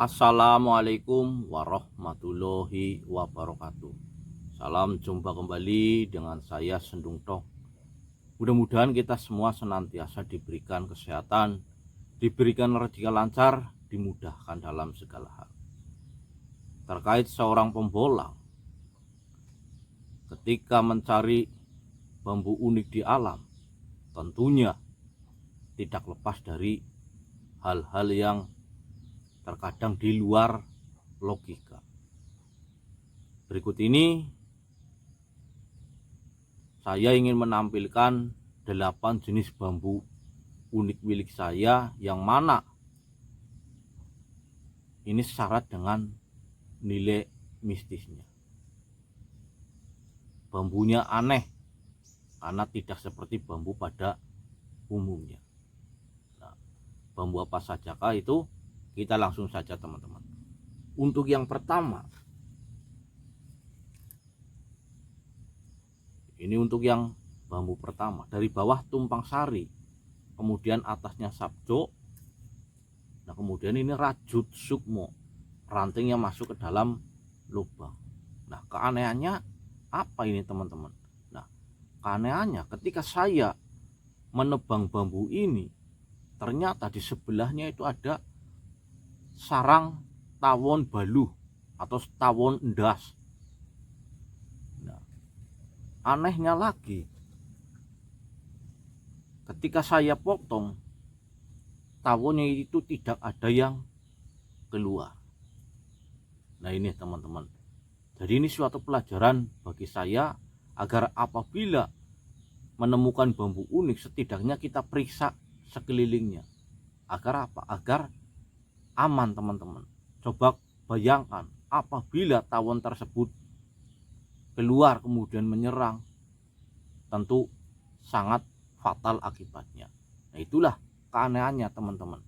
Assalamualaikum warahmatullahi wabarakatuh. Salam jumpa kembali dengan saya Sendung Tong. Mudah-mudahan kita semua senantiasa diberikan kesehatan, diberikan rezeki lancar, dimudahkan dalam segala hal. Terkait seorang pembolang, ketika mencari bambu unik di alam, tentunya tidak lepas dari hal-hal yang terkadang di luar logika. Berikut ini saya ingin menampilkan 8 jenis bambu unik milik saya, yang mana ini syarat dengan nilai mistisnya. Bambunya aneh karena tidak seperti bambu pada umumnya. Nah, bambu apa sajakah itu? Kita langsung saja teman-teman. Untuk yang pertama, ini untuk yang bambu pertama, dari bawah tumpang sari, kemudian atasnya sabjo. Nah, kemudian ini rajut sukmo, rantingnya masuk ke dalam lubang. Nah, keanehannya apa ini teman-teman? Nah, keanehannya ketika saya menebang bambu ini, ternyata di sebelahnya itu ada sarang tawon baluh atau tawon endas. Nah, anehnya lagi, ketika saya potong, tawonnya itu tidak ada yang keluar. Nah, ini teman-teman, jadi ini suatu pelajaran bagi saya, agar apabila menemukan bambu unik, setidaknya kita periksa sekelilingnya. Agar apa? Agar aman teman-teman. Coba bayangkan apabila tawon tersebut keluar kemudian menyerang, tentu sangat fatal akibatnya. Nah, itulah keanehannya teman-teman.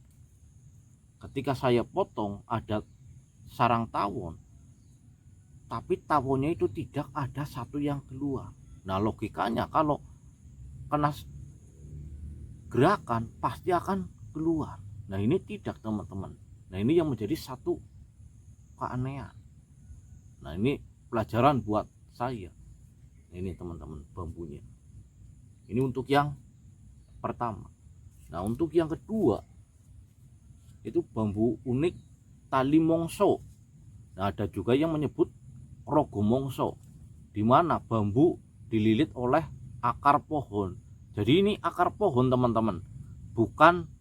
Ketika saya potong ada sarang tawon, tapi tawonnya itu tidak ada satu yang keluar. Nah, logikanya kalau kena gerakan pasti akan keluar. Nah, ini tidak teman-teman. Nah, ini yang menjadi satu keanehan. Nah, ini pelajaran buat saya. Nah, ini teman-teman bambunya. Ini untuk yang pertama. Nah, untuk yang kedua, itu bambu unik tali mongso. Nah, ada juga yang menyebut rogo mongso, di mana bambu dililit oleh akar pohon. Jadi ini akar pohon teman-teman, bukan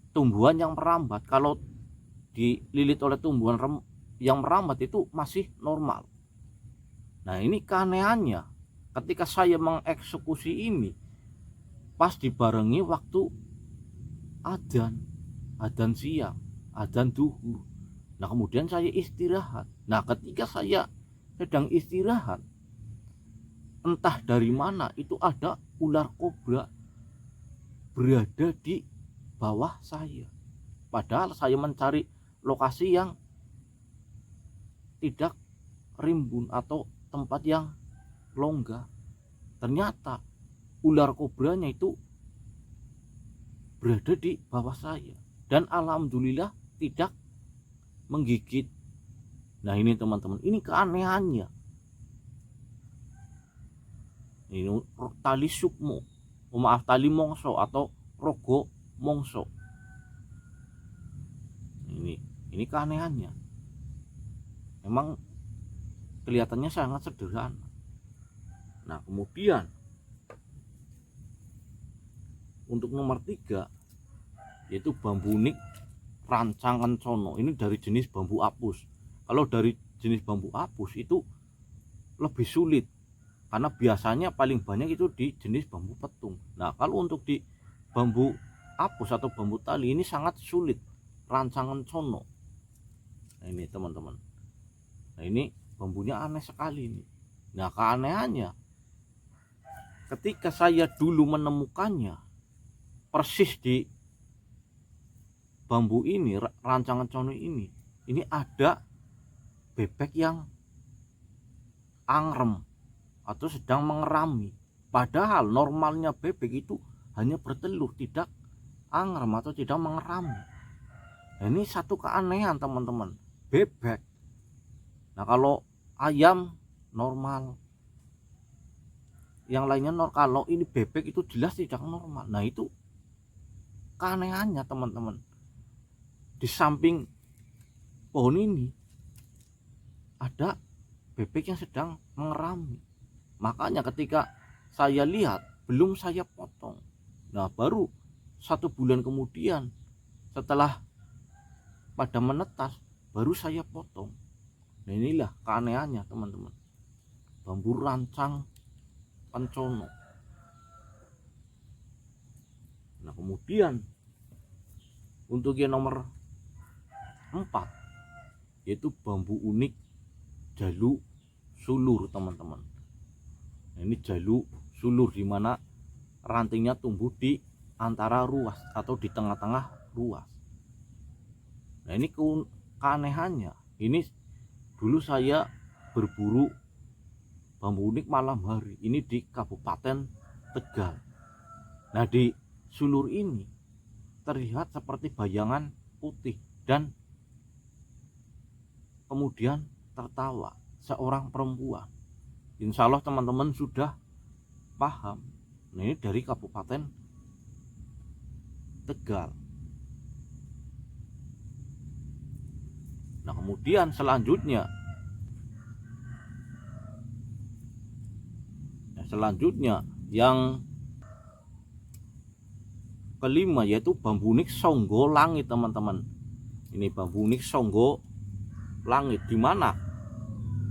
tumbuhan yang merambat. Kalau dililit oleh tumbuhan yang merambat itu masih normal. Nah, ini keanehannya, ketika saya mengeksekusi ini pas dibarengi waktu adzan siang, adzan duhur. Nah, kemudian saya istirahat. Nah, ketika saya sedang istirahat, entah dari mana itu ada ular kobra berada di bawah saya. Padahal saya mencari lokasi yang tidak rimbun atau tempat yang longgar. Ternyata ular kobranya itu berada di bawah saya, dan alhamdulillah tidak menggigit. Nah, ini teman-teman, ini keanehannya. Ini tali sukmo, tali mongso atau rogo mongso. Ini keanehannya. Memang kelihatannya sangat sederhana. Nah, kemudian untuk nomor 3, yaitu bambu unik rancang kencono. Ini dari jenis bambu apus. Kalau dari jenis bambu apus itu lebih sulit, karena biasanya paling banyak itu di jenis bambu petung. Nah, kalau untuk di bambu apus atau bambu tali ini sangat sulit, rancangan sono. Nah, ini teman-teman. Nah, ini bambunya aneh sekali ini. Nah, keanehannya, ketika saya dulu menemukannya persis di bambu ini, rancangan sono ini ada bebek yang angrem atau sedang mengerami. Padahal normalnya bebek itu hanya bertelur, tidak angrem atau tidak mengerami. Nah, ini satu keanehan teman-teman, bebek. Nah kalau ayam normal, yang lainnya normal. Kalau ini bebek itu jelas tidak normal. Nah itu keanehannya teman-teman. Di samping pohon ini ada bebek yang sedang mengerami. Makanya ketika saya lihat, belum saya potong. Nah baru 1 bulan kemudian setelah pada menetas baru saya potong. Nah inilah keanehannya teman-teman, bambu rancang pencono. Nah kemudian untuk yang nomor 4 yaitu bambu unik jaluk sulur teman-teman. Nah, ini jaluk sulur, dimana rantingnya tumbuh di antara ruas atau di tengah-tengah ruas. Nah ini keanehannya, ini dulu saya berburu bambu unik malam hari ini di Kabupaten Tegal. Nah di sulur ini terlihat seperti bayangan putih dan kemudian tertawa seorang perempuan. Insya Allah teman-teman sudah paham. Nah ini dari Kabupaten Tegal. Nah kemudian selanjutnya yang kelima yaitu bambu unik Songgo Langit teman-teman. Ini bambu unik Songgo Langit, dimana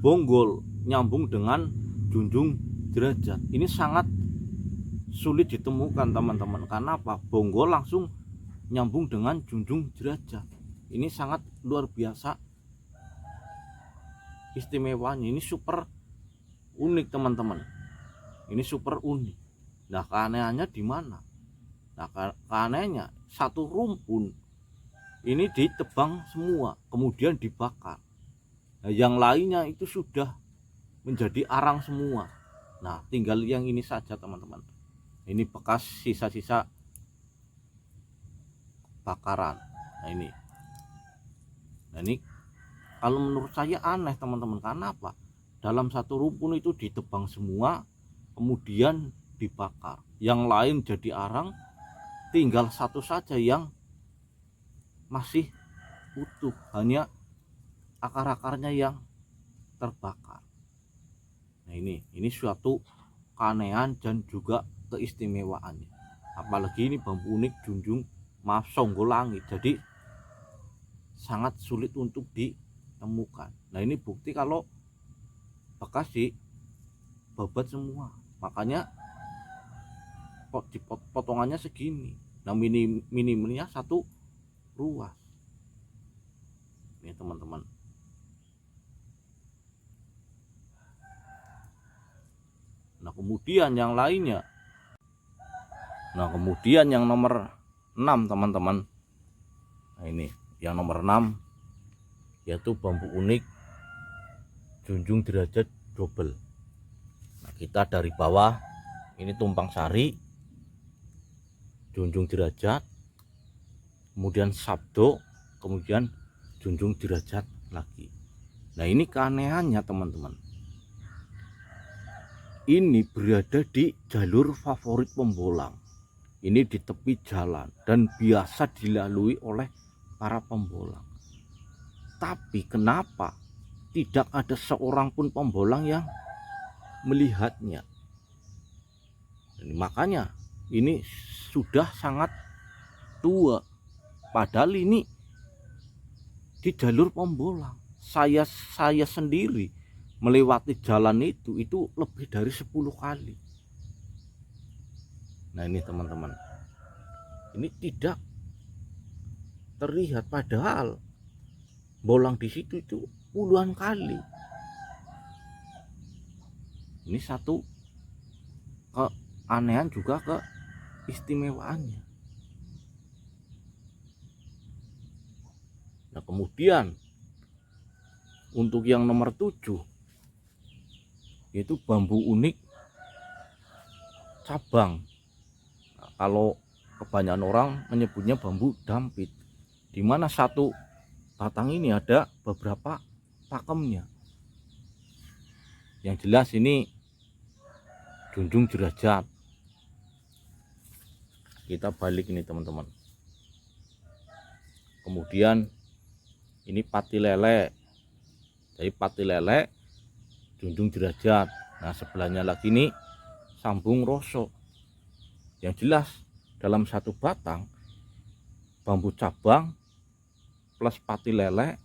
bonggol nyambung dengan junjung derajat. Ini sangat sulit ditemukan teman-teman. Karena apa? Bonggol langsung nyambung dengan junjung derajat. Ini sangat luar biasa istimewanya. Ini super unik teman-teman. Ini super unik. Nah keanehannya di mana? Nah keanehannya, satu rumpun ini ditebang semua kemudian dibakar. Nah yang lainnya itu sudah menjadi arang semua. Nah tinggal yang ini saja teman-teman. Ini bekas sisa-sisa bakaran. Nah ini kalau menurut saya aneh teman-teman. Karena apa? Dalam satu rumpun itu ditebang semua kemudian dibakar, yang lain jadi arang, tinggal satu saja yang masih utuh, hanya akar-akarnya yang terbakar. Nah ini suatu keanehan dan juga keistimewaannya. Apalagi ini bambu unik Songgo Langit, jadi sangat sulit untuk ditemukan. Nah ini bukti kalau bekas dibabat semua, makanya potongannya segini. Nah minimalnya satu ruas. Ini teman-teman. Nah kemudian yang lainnya. Nah kemudian yang nomor 6 teman-teman. Nah ini yang nomor 6 yaitu bambu unik junjung derajat double. Nah kita dari bawah ini tumpang sari, junjung derajat, kemudian sabdo, kemudian junjung derajat lagi. Nah ini keanehannya teman-teman. Ini berada di jalur favorit pembolang. Ini di tepi jalan dan biasa dilalui oleh para pembolang. Tapi kenapa tidak ada seorang pun pembolang yang melihatnya? Dan makanya ini sudah sangat tua. Padahal ini di jalur pembolang. Saya sendiri melewati jalan itu lebih dari 10 kali. Nah ini teman-teman, ini tidak terlihat padahal bolang di situ itu puluhan kali. Ini satu keanehan juga keistimewaannya. Nah kemudian untuk yang nomor 7 yaitu bambu unik cabang. Nah, kalau kebanyakan orang menyebutnya bambu dampit. dimana satu batang ini ada beberapa pakemnya. Yang jelas ini junjung derajat. Kita balik ini teman-teman. Kemudian ini pati lele. Jadi pati lele, junjung derajat. Nah sebelahnya lagi ini sambung rosok. Yang jelas dalam satu batang bambu cabang plus pati lele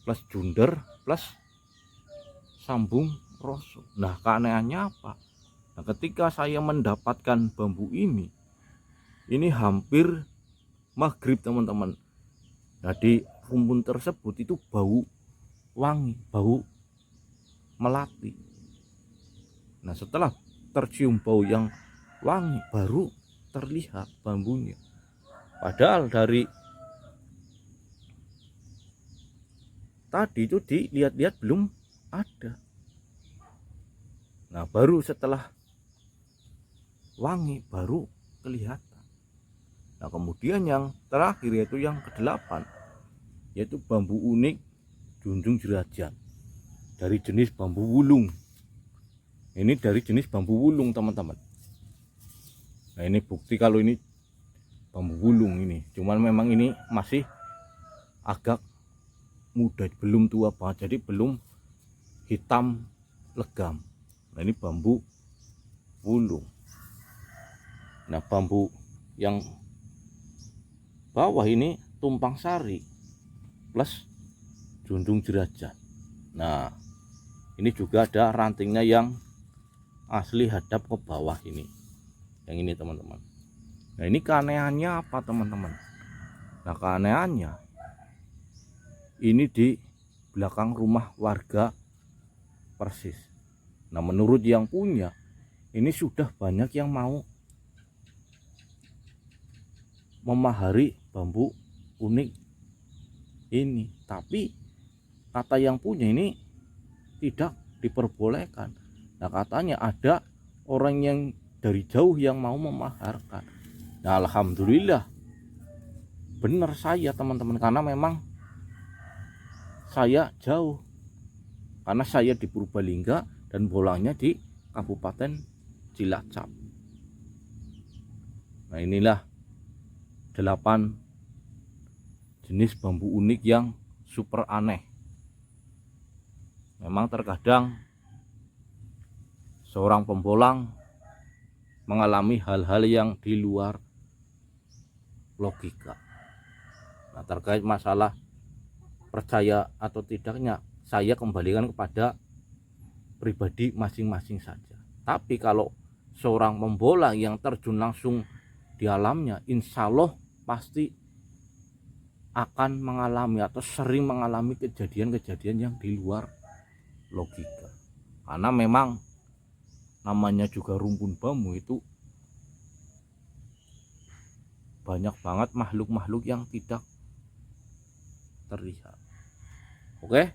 plus junder plus sambung rosok. Nah keanehannya apa? Nah ketika saya mendapatkan bambu ini hampir maghrib teman-teman. Nah di rumpun tersebut itu bau wangi, bau melati. Nah setelah tercium bau yang wangi baru terlihat bambunya. Padahal dari tadi itu dilihat-lihat belum ada. Nah baru setelah wangi baru kelihatan. Nah kemudian yang terakhir yaitu yang ke-8, yaitu bambu unik junjung derajat dari jenis bambu wulung. Ini dari jenis bambu wulung teman-teman. Nah ini bukti kalau ini bambu wulung ini, cuman memang ini masih agak muda, belum tua banget, jadi belum hitam legam. Nah ini bambu wulung. Nah bambu yang bawah ini tumpang sari plus junjung derajat. Nah ini juga ada rantingnya yang asli hadap ke bawah ini, yang ini teman-teman. Nah ini keanehannya apa teman-teman? Nah keanehannya ini di belakang rumah warga persis. Nah menurut yang punya ini sudah banyak yang mau memahari bambu unik ini, tapi kata yang punya ini tidak diperbolehkan. Nah katanya ada orang yang dari jauh yang mau memaharkan. Nah alhamdulillah benar saya teman-teman, karena memang saya jauh, karena saya di Purbalingga dan bolangnya di Kabupaten Cilacap. Nah inilah 8 jenis bambu unik yang super aneh. Memang terkadang seorang pembolang mengalami hal-hal yang di luar logika. Nah terkait masalah percaya atau tidaknya, saya kembalikan kepada pribadi masing-masing saja. Tapi kalau seorang pembolang yang terjun langsung di alamnya, insya Allah pasti akan mengalami atau sering mengalami kejadian-kejadian yang di luar logika. Karena memang namanya juga rumpun bambu itu banyak banget makhluk-makhluk yang tidak terlihat. Oke,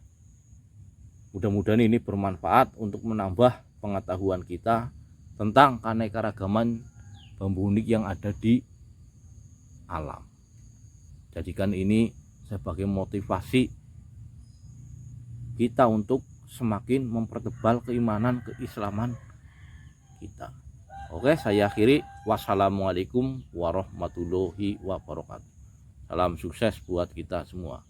mudah-mudahan ini bermanfaat untuk menambah pengetahuan kita tentang keanekaragaman bambu unik yang ada di alam. Jadikan ini sebagai motivasi kita untuk semakin mempertebal keimanan keislaman kita. Oke, saya akhiri. Wassalamualaikum warahmatullahi wabarakatuh. Salam sukses buat kita semua.